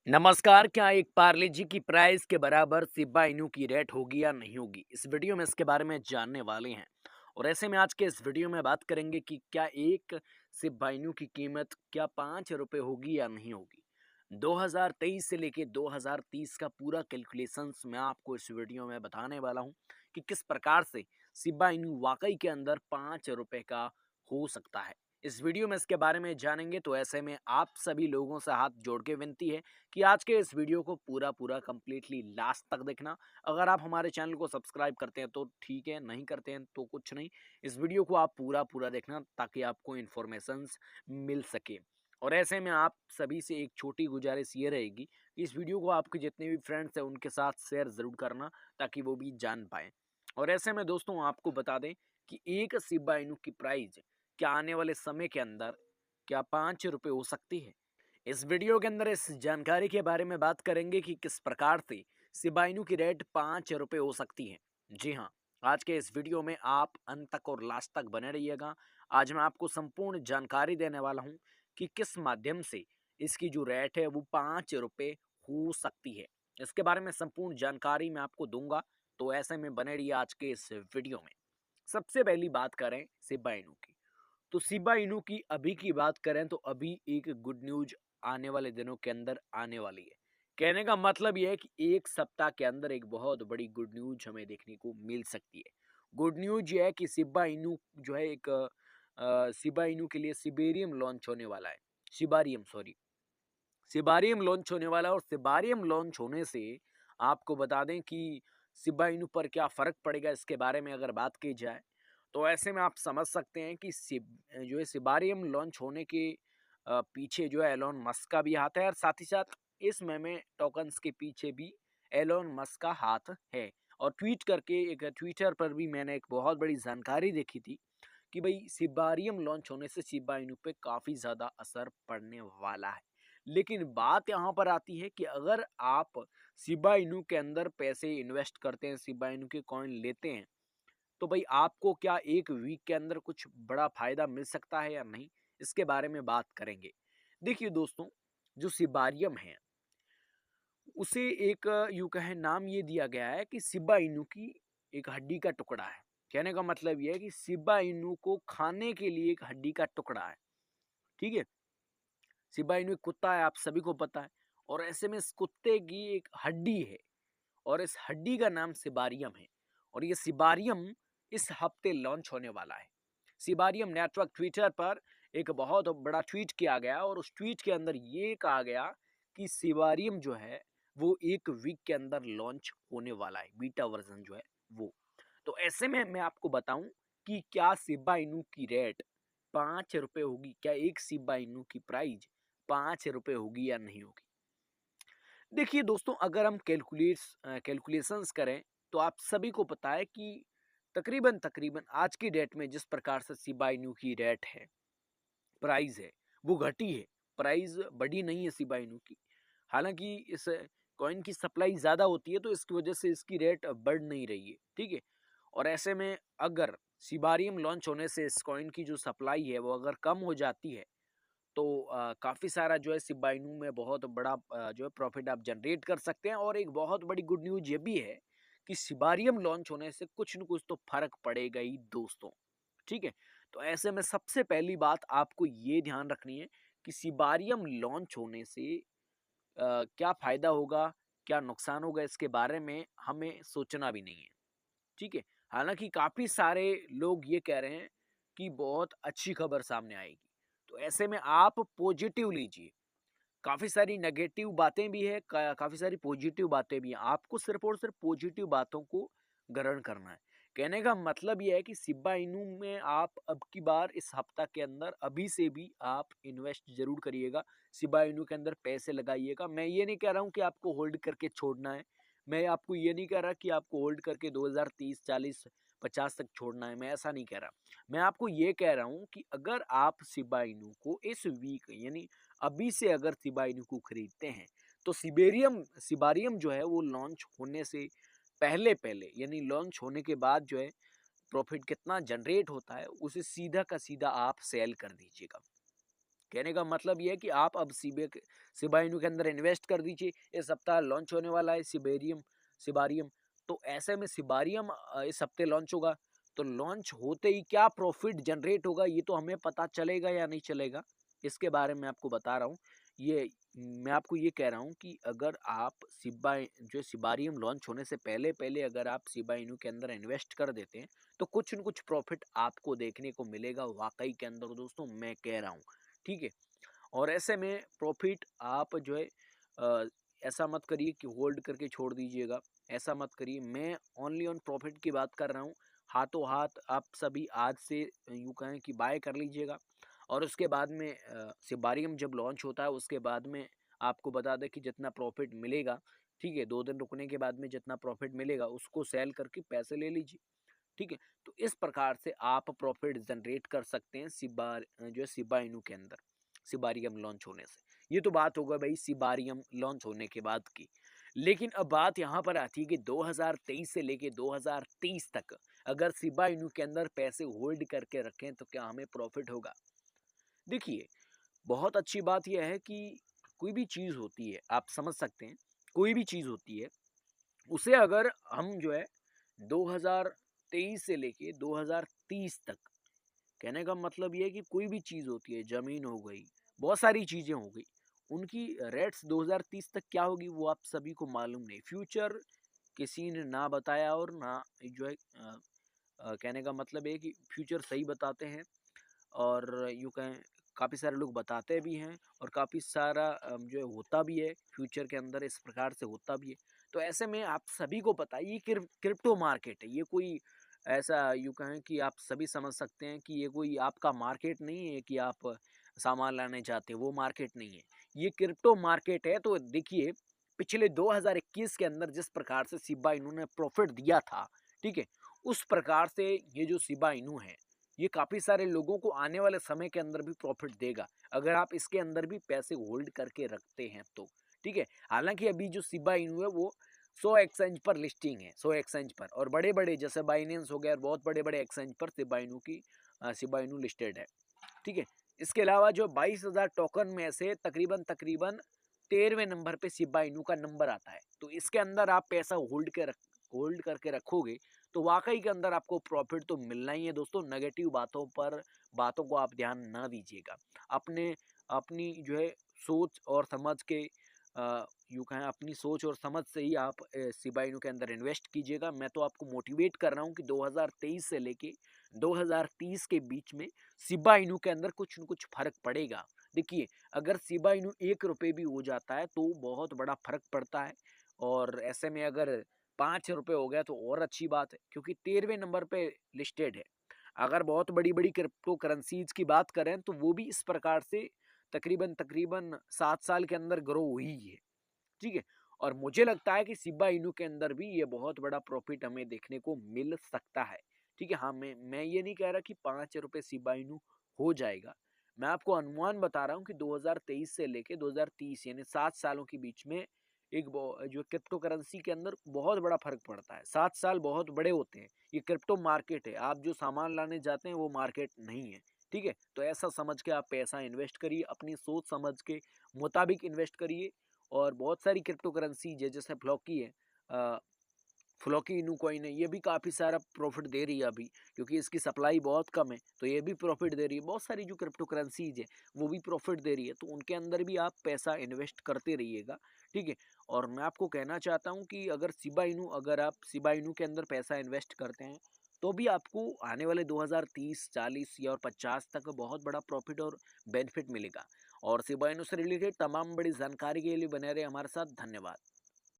नमस्कार। क्या एक पार्ले जी की प्राइस के बराबर शिबा इनू की रेट होगी या नहीं होगी? इस वीडियो में इसके बारे में जानने वाले हैं। और ऐसे में आज के इस वीडियो में बात करेंगे कि क्या एक शिबा इनू की कीमत क्या 5 रुपए होगी या नहीं होगी। 2023 से लेके 2030 का पूरा कैलकुलेशंस मैं आपको इस वीडियो में बताने वाला हूँ कि किस प्रकार से शिबा इनू वाकई के अंदर 5 रुपए का हो सकता है। इस वीडियो में इसके बारे में जानेंगे, तो ऐसे में आप सभी लोगों से हाथ जोड़ के विनती है कि आज के इस वीडियो को पूरा कंप्लीटली लास्ट तक देखना। अगर आप हमारे चैनल को सब्सक्राइब करते हैं तो ठीक है, नहीं करते हैं तो कुछ नहीं। इस वीडियो को आप पूरा देखना ताकि आपको इन्फॉर्मेशंस मिल सके। और ऐसे में आप सभी से एक छोटी गुजारिश ये रहेगी कि इस वीडियो को आपके जितने भी फ्रेंड्स हैं उनके साथ शेयर ज़रूर करना ताकि वो भी जान पाएँ। और ऐसे में दोस्तों आपको बता दें कि एक शिबा इनू की प्राइस क्या आने वाले समय के अंदर क्या 5 रुपए हो सकती है। इस वीडियो के अंदर इस जानकारी के बारे में बात करेंगे कि किस प्रकार से शिबा इनू की रेट 5 रुपए हो सकती है। जी हाँ, आज के इस वीडियो में आप अंत तक और लास्ट तक बने रहिएगा। आज मैं आपको संपूर्ण जानकारी देने वाला हूँ कि किस माध्यम से इसकी जो रेट है वो 5 रुपए हो सकती है। इसके बारे में संपूर्ण जानकारी मैं आपको दूंगा, तो ऐसे में बने रहिए आज के इस वीडियो में। सबसे पहली बात करें शिबा इनू की, तो शिबा इनू की अभी की बात करें तो अभी एक गुड न्यूज आने वाले दिनों के अंदर आने वाली है। कहने का मतलब यह है कि एक सप्ताह के अंदर एक बहुत बड़ी गुड न्यूज हमें देखने को मिल सकती है। गुड न्यूज यह है कि शिबा इनू जो है एक शिबा इनू के लिए सिबेरियम लॉन्च होने वाला है। शिबारियम सॉरी, शिबारियम लॉन्च होने वाला है। और शिबारियम लॉन्च होने से आपको बता दें कि शिबा इनू पर क्या फ़र्क पड़ेगा इसके बारे में अगर बात की जाए, तो ऐसे में आप समझ सकते हैं कि जो है शिबारियम लॉन्च होने के पीछे जो है एलोन मस्क का भी हाथ है, और साथ ही साथ इस मेमे टोकन्स के पीछे भी एलोन मस्क का हाथ है। और ट्वीट करके एक ट्विटर पर भी मैंने एक बहुत बड़ी जानकारी देखी थी कि भाई शिबारियम लॉन्च होने से शिबा इनू पे काफ़ी ज़्यादा असर पड़ने वाला है। लेकिन बात यहाँ पर आती है कि अगर आप शिबा इनू के अंदर पैसे इन्वेस्ट करते हैं, शिबा इनू के कॉइन लेते हैं, तो भाई आपको क्या एक वीक के अंदर कुछ बड़ा फायदा मिल सकता है या नहीं, इसके बारे में बात करेंगे। देखिए दोस्तों, जो शिबारियम है उसे एक यूं कहे नाम ये दिया गया है कि शिबा इनू की एक हड्डी का टुकड़ा है। कहने का मतलब ये है कि शिबा इनू को खाने के लिए एक हड्डी का टुकड़ा है। ठीक है, शिबा इनू एक कुत्ता है, आप सभी को पता है। और ऐसे में इस कुत्ते की एक हड्डी है, और इस हड्डी का नाम शिबारियम है। और ये शिबारियम इस हफ्ते लॉन्च होने वाला है। शिबारियम नेटवर्क ट्विटर पर एक बहुत बड़ा ट्वीट किया गया, और उस ट्वीट के अंदर ये कहा गया कि शिबारियम जो है वो एक वीक के अंदर लॉन्च होने वाला है, बीटा वर्जन जो है वो। तो ऐसे में मैं आपको बताऊं कि क्या शिबा इनू की रेट 5 रुपए होगी, क्या एक शिबा इनू की प्राइस 5 रुपए होगी या नहीं होगी। देखिए दोस्तों, अगर हम कैलकुलेशंस करें तो आप सभी को पता है कि तकरीबन तकरीबन आज की डेट में जिस प्रकार से शिबा इनू की रेट है, प्राइस है, वो घटी है। प्राइस बढ़ी नहीं है शिबा इनू की। हालांकि इस कॉइन की सप्लाई ज़्यादा होती है तो इसकी वजह से इसकी रेट बढ़ नहीं रही है। ठीक है, और ऐसे में अगर शिबारियम लॉन्च होने से इस कॉइन की जो सप्लाई है वो अगर कम हो जाती है, तो काफ़ी सारा जो है शिबा इनू में बहुत बड़ा जो है प्रॉफिट आप जनरेट कर सकते हैं। और एक बहुत बड़ी गुड न्यूज़ ये भी है कि शिबारियम लॉन्च होने से कुछ न कुछ तो फ़र्क पड़ेगा ही दोस्तों। ठीक है, तो ऐसे में सबसे पहली बात आपको ये ध्यान रखनी है कि शिबारियम लॉन्च होने से क्या फ़ायदा होगा, क्या नुकसान होगा, इसके बारे में हमें सोचना भी नहीं है। ठीक है, हालांकि काफ़ी सारे लोग ये कह रहे हैं कि बहुत अच्छी खबर सामने आएगी, तो ऐसे में आप पॉजिटिव लीजिए। काफ़ी सारी नेगेटिव बातें भी है, काफ़ी सारी पॉजिटिव बातें भी हैं। आपको सिर्फ और सिर्फ पॉजिटिव बातों को ग्रहण करना है। कहने का मतलब ये है कि शिबा इनू में आप अब की बार इस हफ्ता के अंदर अभी से भी आप इन्वेस्ट जरूर करिएगा, शिबा इनू के अंदर पैसे लगाइएगा। मैं ये नहीं कह रहा हूँ कि आपको होल्ड करके छोड़ना है। मैं आपको ये नहीं कह रहा कि आपको होल्ड करके 2030 40 50 तक छोड़ना है, मैं ऐसा नहीं कह रहा। मैं आपको ये कह रहा हूँ कि अगर आप शिबा इनू को इस वीक यानी अभी से अगर शिबा इनू को खरीदते हैं, तो शिबारियम जो है वो लॉन्च होने से पहले पहले यानी लॉन्च होने के बाद जो है प्रॉफिट कितना जनरेट होता है उसे सीधा का सीधा आप सेल कर दीजिएगा। कहने का मतलब ये है कि आप अब शिबा इनू के अंदर इन्वेस्ट कर दीजिए। इस सप्ताह लॉन्च होने वाला है सिबारियम। तो ऐसे में सिबारियम इस हफ्ते लॉन्च होगा। तो लॉन्च होते ही क्या प्रॉफिट जनरेट होगा ये तो हमें पता चलेगा या नहीं चलेगा, इसके बारे में आपको बता रहा हूँ। ये मैं आपको ये कह रहा हूँ कि अगर आप सिबारियम लॉन्च होने से पहले पहले अगर आप शिबा इनू के अंदर इन्वेस्ट कर देते हैं तो कुछ न कुछ प्रॉफिट आपको देखने को मिलेगा वाकई के अंदर दोस्तों, मैं कह रहा हूँ। ठीक है। और ऐसे में प्रॉफिट आप जो है अ, ऐसा मत करिए कि होल्ड करके छोड़ दीजिएगा, ऐसा मत करिए। मैं ओनली ऑन प्रॉफिट की बात कर रहा हूँ। हाथों हाथ आप सभी आज से यूँ कहें कि बाय कर लीजिएगा। और उसके बाद में सिबारियम जब लॉन्च होता है उसके बाद में आपको बता दें कि जितना प्रॉफिट मिलेगा, ठीक है, 2 दिन रुकने के बाद में जितना प्रॉफिट मिलेगा उसको सेल करके पैसे ले लीजिए। ठीक है। तो इस प्रकार से आप प्रॉफिट जनरेट कर सकते हैं सिबा इनू के अंदर सिबारियम लॉन्च होने से। ये तो बात होगा भाई सिबारियम लॉन्च होने के बाद की। लेकिन अब बात यहाँ पर आती है कि 2023 से लेके 2030 तक अगर सिबा इनू के अंदर पैसे होल्ड करके रखें तो क्या हमें प्रॉफिट होगा? देखिए, बहुत अच्छी बात यह है कि कोई भी चीज़ होती है, आप समझ सकते हैं, कोई भी चीज़ होती है उसे अगर हम जो है 2023 से लेके 2030 तक, कहने का मतलब ये है कि कोई भी चीज़ होती है, ज़मीन हो गई, बहुत सारी चीज़ें हो गई, उनकी रेट्स 2030 तक क्या होगी वो आप सभी को मालूम नहीं। फ्यूचर किसी ने ना बताया और ना जो है कहने का मतलब है कि फ्यूचर सही बताते हैं और यूँ कहें काफ़ी सारे लोग बताते भी हैं और काफ़ी सारा जो है होता भी है फ्यूचर के अंदर, इस प्रकार से होता भी है। तो ऐसे में आप सभी को पता है ये क्रिप्टो मार्केट है, ये कोई ऐसा यूँ कहें कि आप सभी समझ सकते हैं कि ये कोई आपका मार्केट नहीं है कि आप सामान लाने जाते हो, वो मार्केट नहीं है। ये क्रिप्टो मार्केट है। तो देखिए पिछले 2021 के अंदर जिस प्रकार से शिबा इनू ने प्रॉफिट दिया था, ठीक है, उस प्रकार से ये जो शिबा इनू है ये काफ़ी सारे लोगों को आने वाले समय के अंदर भी प्रॉफिट देगा, अगर आप इसके अंदर भी पैसे होल्ड करके रखते हैं तो। ठीक है। हालांकि अभी जो शिबा इनू है वो 100 एक्सचेंज पर लिस्टिंग है, 100 एक्सचेंज पर, और बड़े बड़े जैसे बाइनेंस हो गया और बहुत बड़े बड़े एक्सचेंज पर शिबा इनू लिस्टेड है। ठीक है। इसके अलावा जो 22,000 टोकन में से तकरीबन तकरीबन 13वें नंबर पे शिबा इनू का नंबर आता है। तो इसके अंदर आप पैसा होल्ड करके रखोगे तो वाकई के अंदर आपको प्रॉफिट तो मिलना ही है दोस्तों। नेगेटिव बातों को आप ध्यान ना दीजिएगा। अपने अपनी जो है सोच और समझ के यूँ कहें अपनी सोच और समझ से ही आप शिबा इनू के अंदर इन्वेस्ट कीजिएगा। मैं तो आपको मोटिवेट कर रहा हूँ कि 2023 से लेके 2030 के बीच में शिबा इनू के अंदर कुछ न कुछ फर्क पड़ेगा। देखिए, अगर शिबा इनू 1 रुपए भी हो जाता है तो बहुत बड़ा फर्क पड़ता है। और ऐसे में अगर 5 रुपए हो गया तो और अच्छी बात है क्योंकि 13वें नंबर पे लिस्टेड है। अगर बहुत बड़ी बड़ी क्रिप्टो करेंसीज की बात करें तो वो भी इस प्रकार से तकरीबन तकरीबन 7 साल के अंदर ग्रो हुई है। ठीक है। और मुझे लगता है कि शिबा इनू के अंदर भी ये बहुत बड़ा प्रॉफिट हमें देखने को मिल सकता है। ठीक है। हाँ, मैं ये नहीं कह रहा कि 5 रुपए शिबा इनू हो जाएगा। मैं आपको अनुमान बता रहा हूँ कि 2023 से लेके 2030 यानी 7 सालों के बीच में जो क्रिप्टो करेंसी के अंदर बहुत बड़ा फर्क पड़ता है। 7 साल बहुत बड़े होते हैं। ये क्रिप्टो मार्केट है, आप जो सामान लाने जाते हैं वो मार्केट नहीं है। ठीक है। तो ऐसा समझ के आप पैसा इन्वेस्ट करिए, अपनी सोच समझ के मुताबिक इन्वेस्ट करिए। और बहुत सारी क्रिप्टो करेंसी है जैसे फ्लॉकी है, फ्लॉकी इनू कॉइन है, ये भी काफ़ी सारा प्रॉफिट दे रही है अभी क्योंकि इसकी सप्लाई बहुत कम है तो ये भी प्रॉफिट दे रही है। बहुत सारी जो क्रिप्टो करेंसीज है वो भी प्रॉफिट दे रही है, तो उनके अंदर भी आप पैसा इन्वेस्ट करते रहिएगा। ठीक है। और मैं आपको कहना चाहता हूँ कि अगर आप शिबा इनू के अंदर पैसा इन्वेस्ट करते हैं तो भी आपको आने वाले 2030 40 या और 50 तक बहुत बड़ा प्रॉफिट और बेनिफिट मिलेगा। और शिबा इनू से रिलेटेड तमाम बड़ी जानकारी के लिए बने रहे हमारे साथ। धन्यवाद।